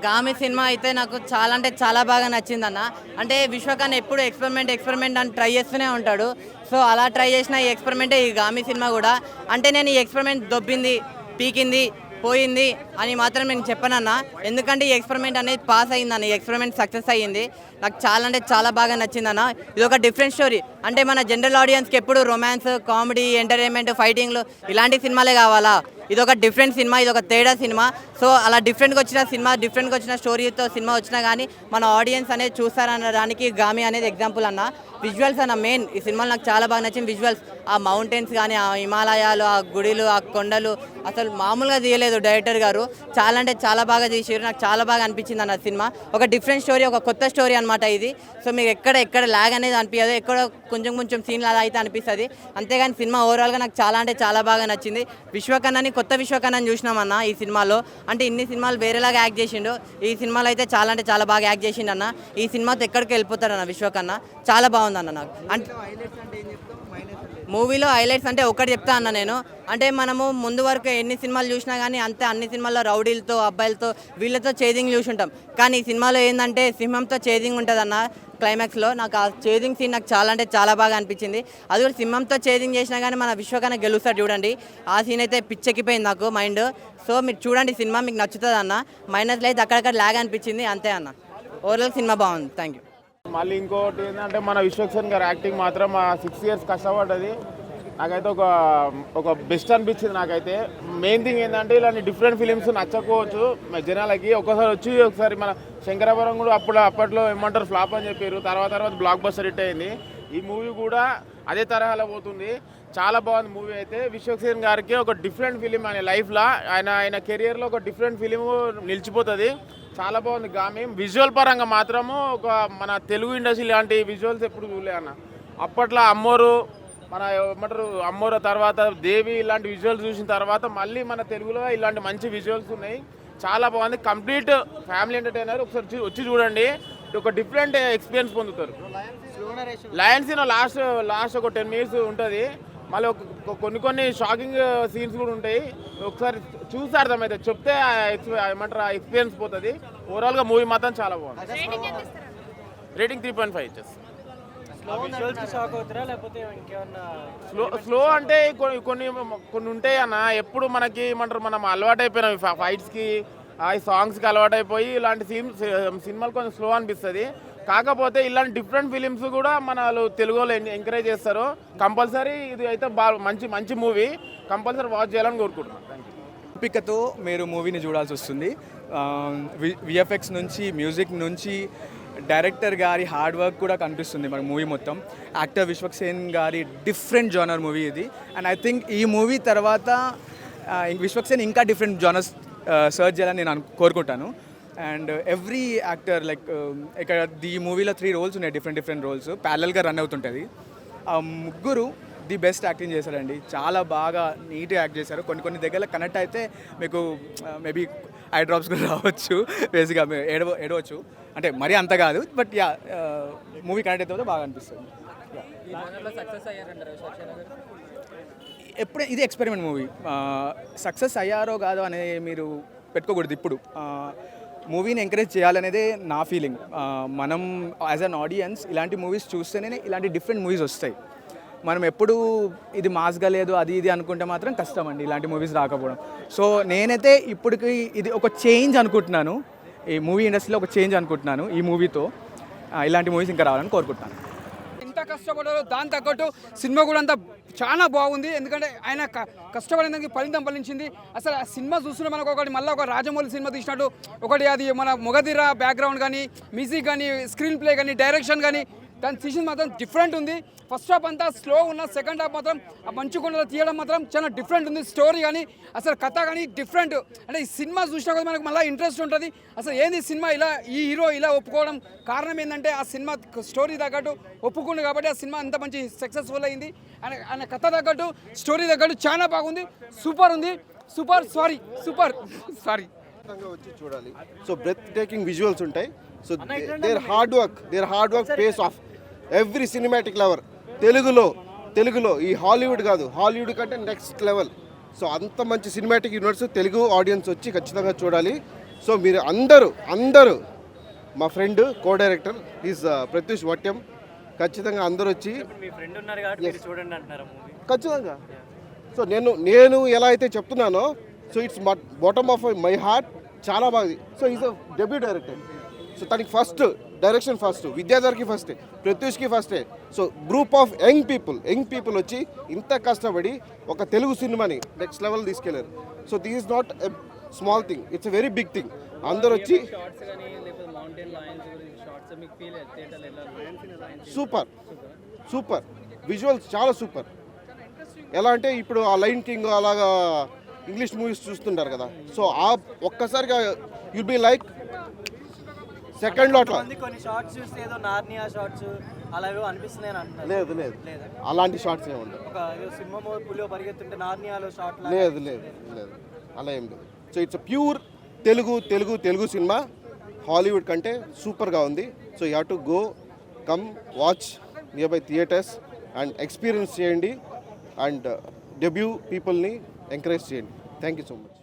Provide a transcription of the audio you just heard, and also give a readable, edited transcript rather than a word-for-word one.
Gaami cinema అయితే నాకు చాలా అంటే చాలా బాగా నచ్చిందన్న. అంటే విశ్వకన్ ఎప్పుడు ఎక్స్పెరిమెంట్ అని ట్రై చేస్తూనే ఉంటాడు. సో అలా ట్రై చేసిన ఈ ఎక్స్పెరిమెంటే ఈ గామి సినిమా కూడా. అంటే నేను ఈ ఎక్స్పెరిమెంట్ దొబ్బింది, పీకింది, పోయింది అని మాత్రం నేను చెప్పనన్నా. ఎందుకంటే ఈ ఎక్స్పెరిమెంట్ అనేది పాస్ అయ్యిందన్న, ఈ ఎక్స్పెరిమెంట్ సక్సెస్ అయ్యింది. నాకు చాలా అంటే చాలా బాగా నచ్చిందన్న. ఇది ఒక డిఫరెంట్ స్టోరీ. అంటే మన జనరల్ ఆడియన్స్కి ఎప్పుడు రొమాన్స్, కామెడీ, ఎంటర్టైన్మెంట్, ఫైటింగ్లు ఇలాంటి సినిమాలే కావాలా. ఇది ఒక డిఫరెంట్ సినిమా, ఇది ఒక తేడా సినిమా. సో అలా డిఫరెంట్గా వచ్చిన సినిమా, డిఫరెంట్గా వచ్చిన స్టోరీతో సినిమా వచ్చినా కానీ మన ఆడియన్స్ అనేది చూస్తారనడానికి గామి అనేది ఎగ్జాంపుల్ అన్న. విజువల్స్ అన్న మెయిన్ ఈ సినిమాలో నాకు చాలా బాగా నచ్చింది. విజువల్స్, ఆ మౌంటైన్స్ కానీ, ఆ హిమాలయాలు, ఆ గుడిలు, ఆ కొండలు అసలు మామూలుగా తీయలేదు డైరెక్టర్ గారు. చాలా అంటే చాలా బాగా తీసారు. నాకు చాలా బాగా అనిపించింది అన్న సినిమా. ఒక డిఫరెంట్ స్టోరీ, ఒక కొత్త స్టోరీ అనమాట ఇది. సో మీకు ఎక్కడ ల్యాగ్ అనేది అనిపించదు, ఎక్కడ కొంచెం సీన్లు అలా అయితే అనిపిస్తుంది. అంతేగాని సినిమా ఓవరాల్గా నాకు చాలా అంటే చాలా బాగా నచ్చింది. విశ్వకన్నని కొత్త విశ్వకన్నని చూసినామన్న ఈ సినిమాలో. అంటే ఇన్ని సినిమాలు వేరేలాగా యాక్ట్ చేసిండు, ఈ సినిమాలో అయితే చాలా అంటే చాలా బాగా యాక్ట్ చేసిండు అన్న. ఈ సినిమాతో ఎక్కడికి వెళ్ళిపోతారన్న విశ్వకన్న. చాలా బాగుందన్న నాకు. అంటే మూవీలో హైలైట్స్ అంటే ఒకటి చెప్తా అన్న నేను. అంటే మనము ముందు వరకు ఎన్ని సినిమాలు చూసినా కానీ అంతే, అన్ని సినిమాల్లో రౌడీలతో, అబ్బాయిలతో, వీళ్ళతో చేజింగ్ చూసుంటాం. కానీ ఈ సినిమాలో ఏంటంటే సింహంతో చేజింగ్ ఉంటుంది అన్న. క్లైమాక్స్లో నాకు ఆ చేజింగ్ సీన్ నాకు చాలా అంటే చాలా బాగా అనిపించింది. అది కూడా సింహంతో చేజింగ్ చేసినా కానీ మన విశ్వకన్న గెలుస్తాడు చూడండి. ఆ సీన్ అయితే పిచ్చెక్కిపోయింది నాకు మైండ్. సో మీరు చూడండి సినిమా, మీకు నచ్చుతుంది అన్న. మైనస్లో అయితే అక్కడక్కడ ల్యాగ్ అనిపించింది అంతే అన్న. ఓవరాల్ సినిమా బాగుంది. Thank you. మళ్ళీ ఇంకోటి ఏంటంటే మన విశ్వక్సేన్ గారి యాక్టింగ్ మాత్రం 6 years కష్టపడ్డది. నాకైతే ఒక బెస్ట్ అనిపించింది. నాకైతే మెయిన్ థింగ్ ఏంటంటే ఇలాంటి డిఫరెంట్ ఫిలిమ్స్ నచ్చకపోవచ్చు జనాలకి. ఒకసారి మన శంకరాభరణం కూడా అప్పట్లో ఏమంటారు ఫ్లాప్ అని చెప్పారు. తర్వాత బ్లాక్ బస్టర్ హిట్ అయింది. ఈ మూవీ కూడా అదే తరహాలో పోతుంది. చాలా బాగుంది మూవీ అయితే. విశ్వక్సేన్ గారికి ఒక డిఫరెంట్ ఫిలిం ఆయన లైఫ్లో, ఆయన కెరియర్లో ఒక డిఫరెంట్ ఫిలిం నిలిచిపోతుంది. చాలా బాగుంది గామి. విజువల్ పరంగా మాత్రము మన తెలుగు ఇండస్ట్రీ లాంటి విజువల్స్ ఎప్పుడు చూడలే అన్న. అప్పట్లో అమ్మోరు, మన ఏమంటారు అమ్మోరు, తర్వాత దేవి, ఇలాంటి విజువల్స్ చూసిన తర్వాత మళ్ళీ మన తెలుగులో ఇలాంటి మంచి విజువల్స్ ఉన్నాయి. చాలా బాగుంది. Complete family entertainer. ఒకసారి వచ్చి చూడండి, ఒక డిఫరెంట్ ఎక్స్పీరియన్స్ పొందుతారు. లయన్ సీన్ లాస్ట్ ఒక 10 minutes ఉంటుంది. మళ్ళీ కొన్ని షాకింగ్ సీన్స్ కూడా ఉంటాయి. ఒకసారి చూస్తే అర్థమైతే, చెప్తే ఏమంటారు ఎక్స్పీరియన్స్ పోతుంది. ఓవరాల్గా మూవీ మాత్రం చాలా బాగుంది. రేటింగ్ 3.5 ఇచ్చేసి. స్లో అంటే కొన్ని ఉంటాయి అన్న. ఎప్పుడు మనకి ఏమంటారు మనం అలవాటు అయిపోయినాం ఫైట్స్కి, ఈ సాంగ్స్కి అలవాటు అయిపోయి ఇలాంటి సినిమాలు కొంచెం స్లో అనిపిస్తుంది. కాకపోతే ఇలాంటి డిఫరెంట్ ఫిలిమ్స్ కూడా మన తెలుగులో ఎంకరేజ్ చేస్తారు. కంపల్సరీ ఇది అయితే మంచి మూవీ, కంపల్సరీ వాచ్ చేయాలని కోరుకుంటున్నాను. ఓపికతో మీరు మూవీని చూడాల్సి వస్తుంది. విఎఫ్ఎక్స్ నుంచి, మ్యూజిక్ నుంచి, డైరెక్టర్ గారి హార్డ్ వర్క్ కూడా కనిపిస్తుంది మన మూవీ మొత్తం. యాక్టర్ విశ్వక్సేన్ గారి డిఫరెంట్ జానర్ మూవీ ఇది. అండ్ ఐ థింక్ ఈ మూవీ తర్వాత విశ్వక్సేన్ ఇంకా డిఫరెంట్ జానర్స్ సర్చ్ చేయాలని నేను కోరుకుంటాను. అండ్ ఎవ్రీ యాక్టర్ లైక్ ఇక్కడ ఈ మూవీలో 3 roles ఉన్నాయి, డిఫరెంట్ రోల్స్ ప్యారలల్గా రన్ అవుతుంటుంది. ఆ ముగ్గురు ది బెస్ట్ యాక్టింగ్ చేశారండి. చాలా బాగా నీట్గా యాక్ట్ చేశారు. కొన్ని దగ్గర కనెక్ట్ అయితే మీకు మేబీ ఐ డ్రాప్స్ కూడా రావచ్చు, బేసిక్గా ఏడవచ్చు. అంటే మరీ అంత కాదు, బట్ యా మూవీ కనెక్ట్ అయితే బాగా అనిపిస్తుంది. ఎప్పుడే ఇది ఎక్స్పెరిమెంట్ మూవీ. సక్సెస్ అయ్యారో కాదో అనే మీరు పెట్టుకోకూడదు. ఇప్పుడు మూవీని ఎంకరేజ్ చేయాలనేదే నా ఫీలింగ్. మనం యాజ్ అన్ ఆడియన్స్ ఇలాంటి మూవీస్ చూస్తేనే ఇలాంటి డిఫరెంట్ మూవీస్ వస్తాయి. మనం ఎప్పుడు ఇది మాస్గా లేదు అది ఇది అనుకుంటే మాత్రం కష్టం అండి ఇలాంటి మూవీస్ రాకపోవడం. సో నేనైతే ఇప్పటికి ఇది ఒక చేంజ్ అనుకుంటున్నాను, ఈ మూవీ ఇండస్ట్రీలో ఒక చేంజ్ అనుకుంటున్నాను. ఈ మూవీతో ఇలాంటి మూవీస్ ఇంకా రావాలని కోరుకుంటున్నాను. ఎంత కష్టపడారో దాని తగ్గట్టు సినిమా కూడా అంతా చాలా బాగుంది. ఎందుకంటే ఆయన కష్టపడేందుకు ఫలితం ఫలించింది. అసలు ఆ సినిమా చూస్తుంటే మనకు ఒకటి మళ్ళీ ఒక రాజమౌళి సినిమా తీసినట్టు ఒకటి, అది మన మొగధీర బ్యాక్గ్రౌండ్ కానీ, మ్యూజిక్ కానీ, స్క్రీన్ ప్లే కానీ, డైరెక్షన్ కానీ దాని తీసిన మాత్రం డిఫరెంట్ ఉంది. ఫస్ట్ హాఫ్ అంతా స్లో ఉన్న, సెకండ్ హాఫ్ మాత్రం ఆ మంచుకొండలో తీయడం మాత్రం చాలా డిఫరెంట్ ఉంది. స్టోరీ కానీ అసలు కథ కానీ డిఫరెంట్. అంటే ఈ సినిమా చూసినా కూడా మనకు మళ్ళీ ఇంట్రెస్ట్ ఉంటుంది. అసలు ఏంది సినిమా ఇలా ఈ హీరో ఇలా ఒప్పుకోవడం కారణం ఏంటంటే ఆ సినిమా స్టోరీ తగ్గట్టు ఒప్పుకుండు కాబట్టి ఆ సినిమా అంత మంచి సక్సెస్ఫుల్ అయింది. ఆయన కథ తగ్గట్టు, స్టోరీ తగ్గట్టు చాలా బాగుంది. సూపర్ ఉంది. సూపర్ వచ్చి చూడాలి. సో బ్రెత్ టేకింగ్ విజువల్స్ ఉంటాయి. So there hard work pays of every cinematic lover. తెలుగులో ఈ హాలీవుడ్ కాదు, హాలీవుడ్ కంటే నెక్స్ట్ లెవెల్. సో అంత మంచి సినిమాటిక్ యూనివర్స్ తెలుగు ఆడియన్స్ వచ్చి ఖచ్చితంగా చూడాలి. సో మీరు అందరూ మా friend co director is Pratyush Vatyam, ఖచ్చితంగా అందరూ వచ్చి మీ ఫ్రెండ్ ఉన్నారు కాబట్టి మీరు చూడండి అంటున్నారు మూవీ. ఖచ్చితంగా. సో నేను ఎలా అయితే చెప్తున్నానో, so it's bottom of my heart, చాలా బాగుంది. So is a debut director. So తనకి ఫస్ట్ డైరెక్షన్ ఫస్ట్, విద్యాధర్కి ఫస్టే, ప్రత్యూష్కి ఫస్టే. So group of young people వచ్చి ఇంత కష్టపడి ఒక తెలుగు సినిమాని నెక్స్ట్ లెవెల్ తీసుకెళ్లారు. So this is not a small thing, it's a very big thing. అందరూ వచ్చి సూపర్ విజువల్స్ చాలా సూపర్. ఎలా అంటే ఇప్పుడు ఆ లైన్ కింగ్ అలాగా ఇంగ్లీష్ మూవీస్ చూస్తుంటారు కదా, సో ఆ ఒక్కసారిగా యుల్ బి లైక్ సెకండ్లో అట్లా. కొన్ని షార్ట్స్ చూస్తే ఏదో నార్నియా షార్ట్స్ అలాగే అనిపిస్తున్నాయి అంటున్నారు. లేదు అలాంటి షార్ట్స్ ఏమి ఉండవు. ఒక సినిమా పులిలో పరిగెత్తుంటే నార్నియాలో షార్ట్ లేదు అలా ఏం లేదు. So it's pure Telugu cinema. Hollywood కంటే సూపర్గా ఉంది. So you have to go come watch near by theatres and experience చేయండి అండ్ డెబ్యూ పీపుల్ని ఎంకరేజ్ చేయండి. Thank you so much.